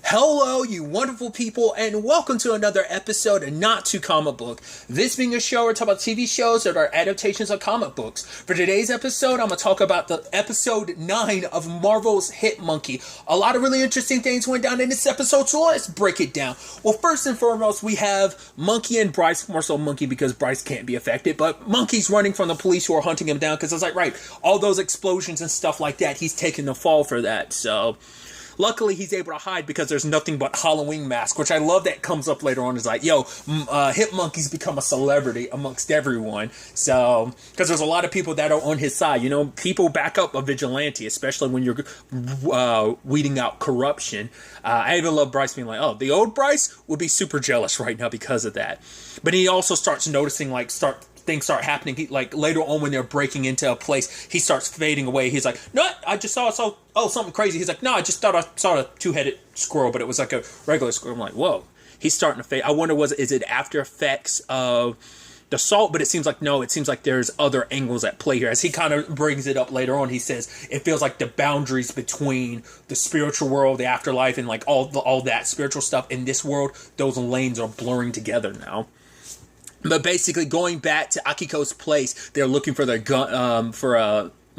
Hello, you wonderful people, and welcome to another episode of Not Too Comic Book. This being a show where we talk about TV shows that are adaptations of comic books. For today's episode, I'm going to talk about the episode 9 of Marvel's Hit Monkey. A lot of really interesting things went down in this episode, so let's break it down. Well, first and foremost, we have Monkey and Bryce, more so Monkey because Bryce can't be affected, but Monkey's running from the police who are hunting him down because it's like, right, all those explosions and stuff like that, he's taking the fall for that, so... Luckily, he's able to hide because there's nothing but Halloween mask, which I love that comes up later on. It's like, yo, Hit Monkey's become a celebrity amongst everyone. So, because there's a lot of people that are on his side. You know, people back up a vigilante, especially when you're weeding out corruption. I even love Bryce being like, oh, the old Bryce would be super jealous right now because of that. But he also starts noticing, things start happening. He, later on when they're breaking into a place, he starts fading away. He's like, no, I just saw something crazy. He's like, no, I just thought I saw a two-headed squirrel, but it was like a regular squirrel. I'm like, whoa, he's starting to fade. I wonder, is it after effects of the salt? But it seems like, no, it seems like there's other angles at play here. As he kind of brings it up later on, he says, it feels like the boundaries between the spiritual world, the afterlife, and all that spiritual stuff in this world, those lanes are blurring together now. But basically, going back to Akiko's place, they're looking for their gun,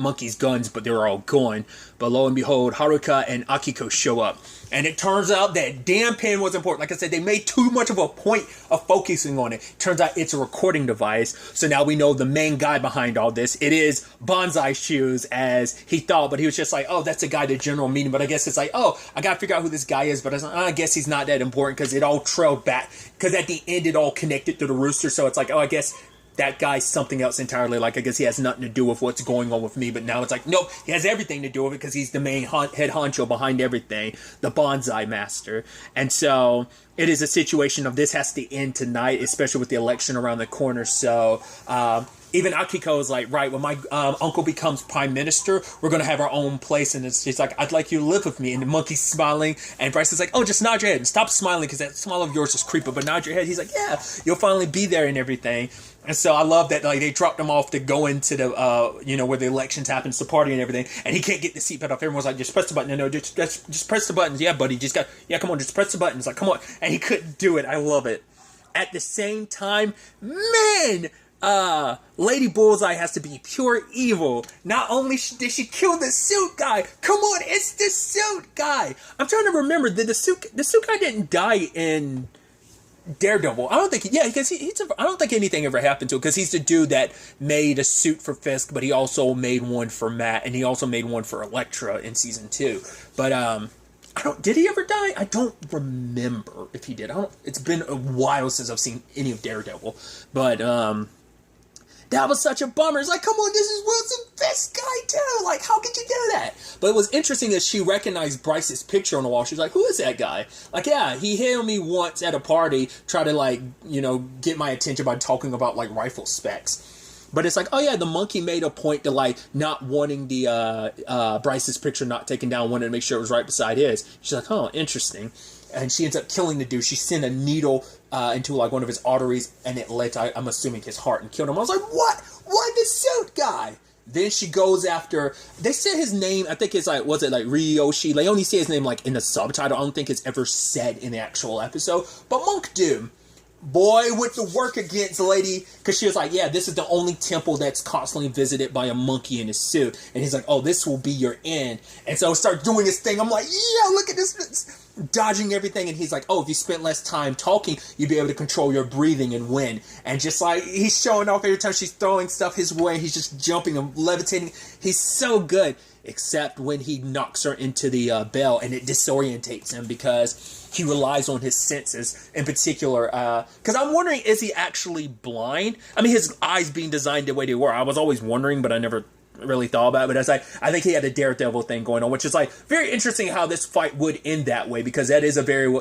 Monkey's guns, but they're all gone. But lo and behold, Haruka and Akiko show up. And it turns out that damn pen was important. Like I said, they made too much of a point of focusing on it. Turns out it's a recording device. So now we know the main guy behind all this. It is Bonsai Shoes, as he thought. But he was just like, oh, that's a guy, the general meeting. But I guess it's like, oh, I got to figure out who this guy is. But I guess he's not that important because it all trailed back. Because at the end, it all connected to the rooster. So it's like, oh, I guess that guy's something else entirely. Like, I guess he has nothing to do with what's going on with me. But now it's like, nope, he has everything to do with it because he's the main head honcho behind everything, the bonsai master. And so it is a situation of this has to end tonight, especially with the election around the corner. So even Akiko is like, right, when my uncle becomes prime minister, we're going to have our own place. And it's like, I'd like you to live with me. And the monkey's smiling. And Bryce is like, oh, just nod your head and stop smiling because that smile of yours is creepy. But nod your head. He's like, yeah, you'll finally be there and everything. And so I love that they dropped him off to go into the, where the elections happen, the party and everything. And he can't get the seatbelt off. Everyone's like, just press the button. No, just press the buttons. Yeah, buddy, come on, just press the buttons. Like, come on. And he couldn't do it. I love it. At the same time, man, Lady Bullseye has to be pure evil. Not only did she kill the suit guy, come on, it's the suit guy. I'm trying to remember, the suit guy didn't die in Daredevil. I don't think, because I don't think anything ever happened to him because he's the dude that made a suit for Fisk, but he also made one for Matt, and he also made one for Elektra in season 2. But did he ever die? I don't remember if he did. It's been a while since I've seen any of Daredevil, but that was such a bummer. It's like, come on, this is Wilson Fisk guy too. Like, how could you do that? But it was interesting that she recognized Bryce's picture on the wall. She was like, who is that guy? Like, yeah, he hit me once at a party, try to get my attention by talking about rifle specs. But it's like, oh yeah, the monkey made a point to not wanting the Bryce's picture not taken down, wanted to make sure it was right beside his. She's like, oh, interesting. And she ends up killing the dude. She sent a needle into one of his arteries, and it led to, I'm assuming, his heart and killed him. I was like, what? Why the suit guy? Then she goes after, they said his name, I think it's was it Ryoshi? They only say his name in the subtitle. I don't think it's ever said in the actual episode. But Monk Doom, boy, with the work against Lady, because she was like, yeah, this is the only temple that's constantly visited by a monkey in his suit. And he's like, oh, this will be your end. And so start doing his thing. I'm like, yeah, look at this, dodging everything. And he's like, oh, if you spent less time talking, you'd be able to control your breathing and win. And just he's showing off every time she's throwing stuff his way. He's just jumping and levitating. He's so good, except when he knocks her into the bell and it disorientates him because he relies on his senses, in particular, because I'm wondering, is he actually blind? I mean, his eyes being designed the way they were. I was always wondering, but I never really thought about it. But I think he had a Daredevil thing going on, which is very interesting how this fight would end that way, because that is a very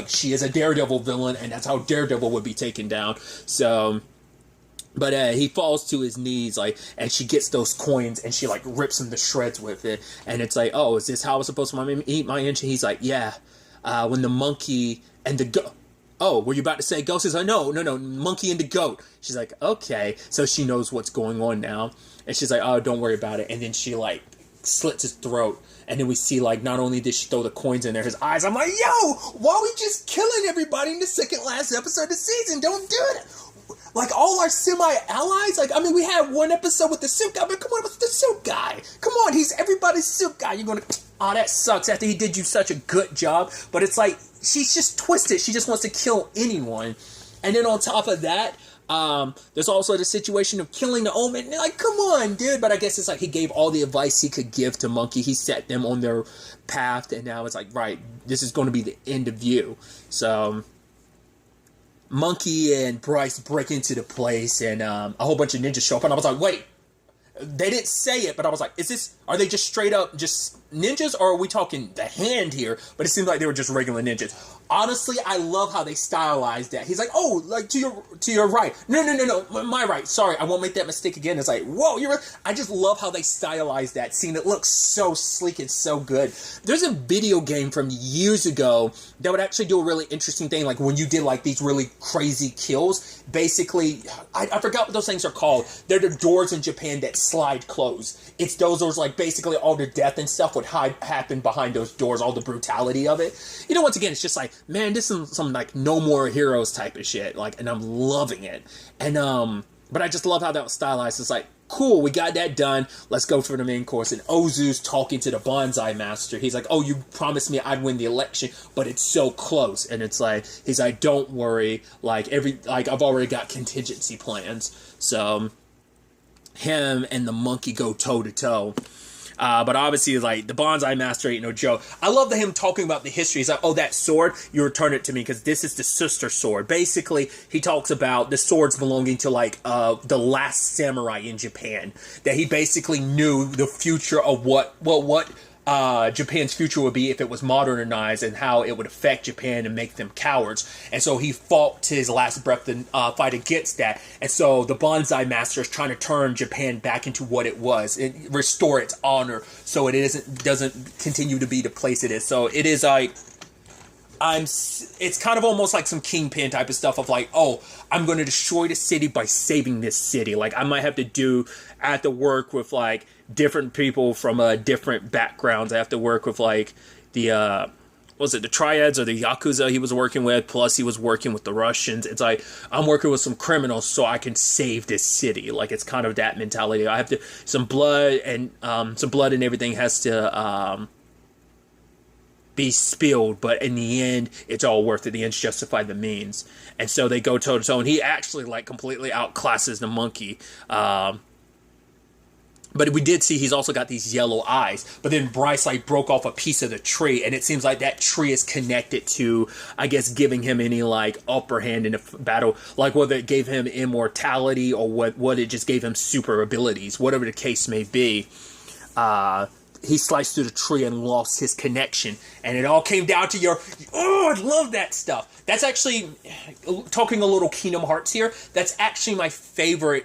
she is a Daredevil villain, and that's how Daredevil would be taken down. So, but he falls to his knees, and she gets those coins, and she rips him to shreds with it, and it's like, oh, is this how I was supposed to eat my inch? And he's like, yeah. When the monkey and the goat... Oh, were you about to say ghost? He's like, no, monkey and the goat. She's like, okay. So she knows what's going on now. And she's like, oh, don't worry about it. And then she, slits his throat. And then we see, like, not only did she throw the coins in there, his eyes. I'm like, yo, why are we just killing everybody in the second last episode of the season? Don't do it. Like, all our semi-allies, like, I mean, we had one episode with the suit guy, but come on, with the suit guy. Come on, he's everybody's suit guy. You're going to, oh, that sucks after he did you such a good job. But it's like, she's just twisted. She just wants to kill anyone. And then on top of that, there's also the situation of killing the Omen. Like, come on, dude. But I guess it's like he gave all the advice he could give to Monkey. He set them on their path, and now it's like, right, this is going to be the end of you. So Monkey and Bryce break into the place, and a whole bunch of ninjas show up, and I was like, wait. They didn't say it, but I was like, are they just straight up just ninjas, or are we talking the Hand here? But it seemed like they were just regular ninjas. Honestly, I love how they stylized that. He's like, oh, like to your right. No, my right. Sorry, I won't make that mistake again. It's like, whoa, you're right. I just love how they stylized that scene. It looks so sleek and so good. There's a video game from years ago that would actually do a really interesting thing, like when you did like these really crazy kills. Basically, I forgot what those things are called. They're the doors in Japan that slide close. It's those like basically all the death and stuff would happen behind those doors, all the brutality of it. You know, once again, it's just like, man, this is some like No More Heroes type of shit, like, and I'm loving it. And but I just love how that was stylized. It's like, cool, we got that done. Let's go for the main course. And Ozu's talking to the Bonsai Master. He's like, oh, you promised me I'd win the election, but it's so close. And it's like, he's like, don't worry, like I've already got contingency plans. So him and the monkey go toe to toe. But obviously, like, the Bonsai Master ain't no joke. I love him talking about the history. He's like, oh, that sword, you return it to me because this is the sister sword. Basically, he talks about the swords belonging to, like, the last samurai in Japan. That he basically knew the future of what Japan's future would be if it was modernized, and how it would affect Japan and make them cowards. And so he fought to his last breath to fight against that. And so the Bonsai Master is trying to turn Japan back into what it was and restore its honor, so it doesn't continue to be the place it is. So it is like, it's kind of almost like some Kingpin type of stuff of like, oh, I'm going to destroy the city by saving this city. Like, I might have to work with like different people from different backgrounds. I have to work with like the Triads or the Yakuza he was working with, plus he was working with the Russians. It's like, I'm working with some criminals so I can save this city. Like, it's kind of that mentality. I have to, some blood and everything has to be spilled, but in the end, it's all worth it. The ends justify the means. And so they go toe to toe, and he actually like completely outclasses the monkey. But we did see he's also got these yellow eyes. But then Bryce like broke off a piece of the tree, and it seems like that tree is connected to, I guess, giving him any like upper hand in a battle, like whether it gave him immortality or what it just gave him super abilities, whatever the case may be. He sliced through the tree and lost his connection. And it all came down to I love that stuff. That's actually, talking a little Kingdom Hearts here, that's actually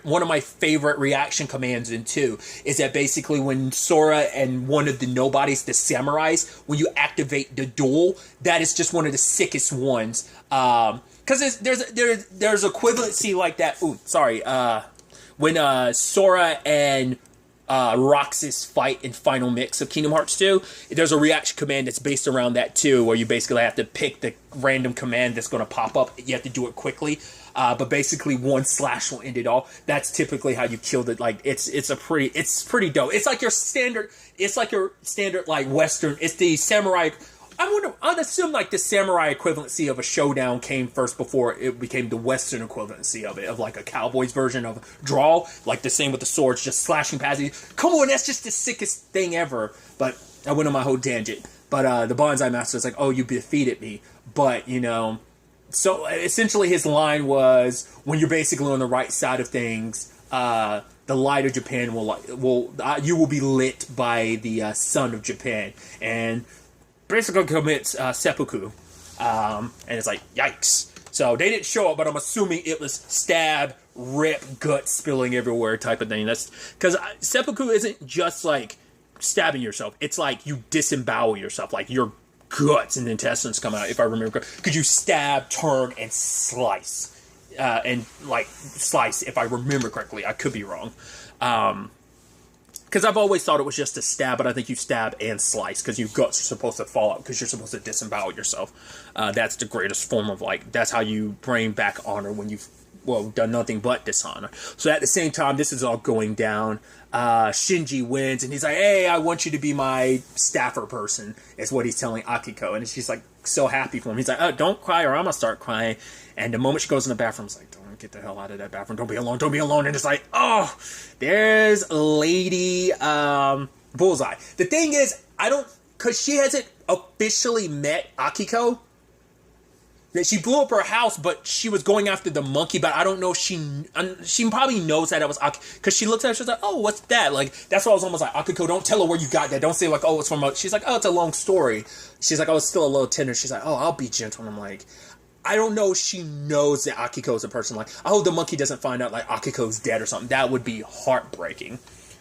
one of my favorite reaction commands in 2, is that basically when Sora and one of the nobodies, the samurais, when you activate the duel, that is just one of the sickest ones. Because there's equivalency like that. When Sora and Roxas fight in Final Mix of Kingdom Hearts 2, there's a reaction command that's based around that too, where you basically have to pick the random command that's going to pop up. You have to do it quickly, but basically one slash will end it all. That's typically how you kill it. Like, it's pretty dope. It's like your standard like Western. It's the samurai. I'd assume like the samurai equivalency of a showdown came first before it became the Western equivalency of it, of like a cowboy's version of draw, like the same with the swords, just slashing past you. Come on, that's just the sickest thing ever. But I went on my whole tangent. But the Bonsai Master is like, oh, you defeated me. But, you know, so essentially his line was, when you're basically on the right side of things, the light of Japan you will be lit by the sun of Japan. And basically commits seppuku. And it's like, yikes. So they didn't show up, but I'm assuming it was stab, rip, gut spilling everywhere type of thing. That's because seppuku isn't just like stabbing yourself. It's like you disembowel yourself. Like your guts and intestines come out, if I remember correctly. Because you stab, turn, and slice. If I remember correctly. I could be wrong. because I've always thought it was just a stab, but I think you stab and slice because your guts are supposed to fall out because you're supposed to disembowel yourself. That's the greatest form of, like, that's how you bring back honor when you've, well, done nothing but dishonor. So at the same time, this is all going down. Shinji wins, and he's like, hey, I want you to be my staffer person, is what he's telling Akiko. And she's like, so happy for him. He's like, oh, don't cry or I'm gonna start crying. And the moment she goes in the bathroom, it's like, don't get the hell out of that bathroom. Don't be alone. Don't be alone. And it's like, oh, there's Lady Bullseye. The thing is, because she hasn't officially met Akiko. She blew up her house, but she was going after the monkey. But I don't know if she probably knows that it was Akiko, because she looks at her, she's like, oh, what's that? Like, that's why I was almost like, Akiko, don't tell her where you got that. Don't say, like, oh, it's from she's like, oh, it's a long story. She's like, oh, it's still a little tender. She's like, oh, I'll be gentle. And I'm like, I don't know if she knows that Akiko is a person. Like, I hope the monkey doesn't find out, like, Akiko's dead or something. That would be heartbreaking.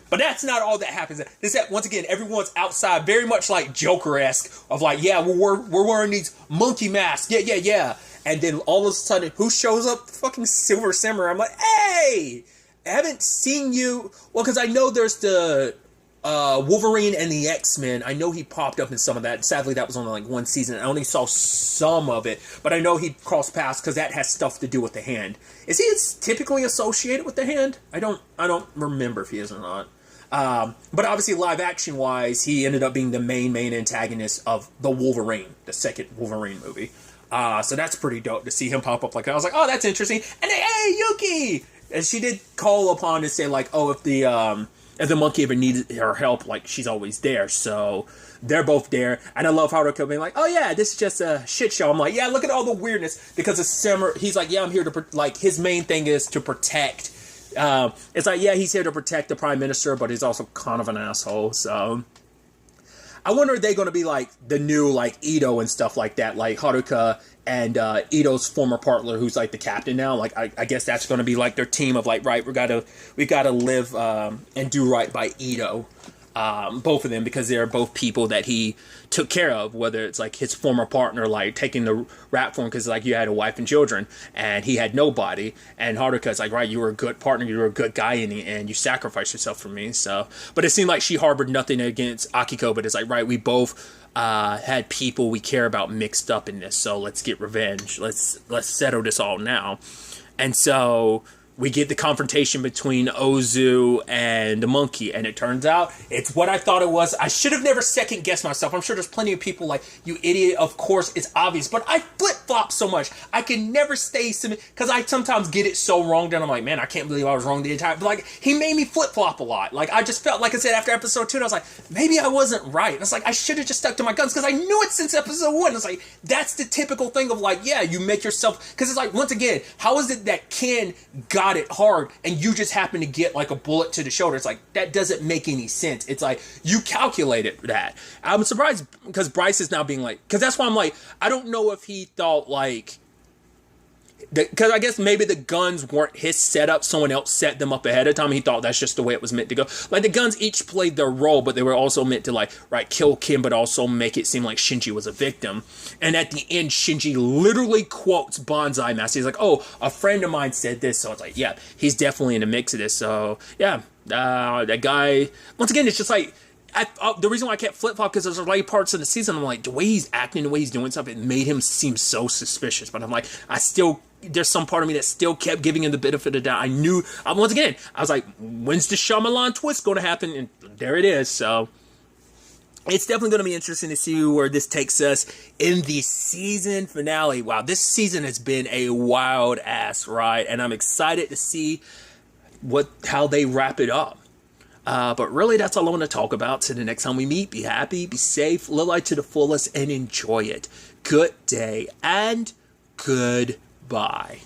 But that's not all that happens. This that once again, everyone's outside, very much like Joker-esque, of like, yeah, we're wearing these monkey masks, yeah. And then all of a sudden, who shows up? Fucking Silver Samurai. I'm like, hey, I haven't seen you. Well, because I know there's the Wolverine and the X-Men. I know he popped up in some of that. Sadly, that was only like one season. I only saw some of it, but I know he crossed paths because that has stuff to do with the Hand. Is he typically associated with the Hand? I don't remember if he is or not. But obviously, live action wise, he ended up being the main antagonist of the Wolverine, the second Wolverine movie. So that's pretty dope to see him pop up like that. I was like, oh, that's interesting. And then, hey, Yuki! And she did call upon and say, like, oh, if the monkey ever needed her help, like, she's always there. So they're both there. And I love Haruka being like, oh, yeah, this is just a shit show. I'm like, yeah, look at all the weirdness. Because he's like, yeah, I'm here to, like, his main thing is to protect. It's like, yeah, he's here to protect the prime minister, but he's also kind of an asshole. So I wonder if they're going to be like the new, like, Ito and stuff like that, like Haruka and Ito's former partner, who's like the captain now. Like, I guess that's going to be like their team of like, right, we gotta live and do right by Ito. Both of them, because they're both people that he took care of, whether it's like his former partner, like taking the rap for him because like you had a wife and children and he had nobody, and Haruka's like, right, you were a good partner, you were a good guy in the end, you sacrificed yourself for me. So, but it seemed like she harbored nothing against Akiko, but it's like, right, we both had people we care about mixed up in this, so let's get revenge, let's settle this all now. And so we get the confrontation between Ozu and the monkey, and it turns out it's what I thought it was. I should have never second-guessed myself. I'm sure there's plenty of people like, you idiot, of course, it's obvious. But I flip-flop so much. I can never stay, because I sometimes get it so wrong that I'm like, man, I can't believe I was wrong the entire time. But like, he made me flip-flop a lot. Like, I just felt, like I said, after episode 2, I was like, maybe I wasn't right. And it's like, I should have just stuck to my guns, because I knew it since episode 1. It's like, that's the typical thing of like, yeah, you make yourself, because it's like, once again, how is it that Ken got it hard and you just happen to get like a bullet to the shoulder? It's like, that doesn't make any sense. It's like, you calculated that. I'm surprised because Bryce is now being like, because that's why I'm like, I don't know if he thought like, because I guess maybe the guns weren't his setup, someone else set them up ahead of time. He thought that's just the way it was meant to go. Like, the guns each played their role, but they were also meant to like, right, kill Kim, but also make it seem like Shinji was a victim. And at the end, Shinji literally quotes Bonsai Master. He's like, oh, a friend of mine said this. So it's like, yeah, he's definitely in the mix of this. So yeah, that guy, once again, it's just like, the reason why I kept flip-flop, because there's like parts of the season I'm like, the way he's acting, the way he's doing stuff, it made him seem so suspicious. But I'm like, there's some part of me that still kept giving him the benefit of the doubt. I knew, once again, I was like, when's the Shyamalan twist going to happen? And there it is. So it's definitely going to be interesting to see where this takes us in the season finale. Wow, this season has been a wild ass ride, and I'm excited to see how they wrap it up. But really, that's all I want to talk about. Till the next time we meet, be happy, be safe, live life to the fullest, and enjoy it. Good day and goodbye.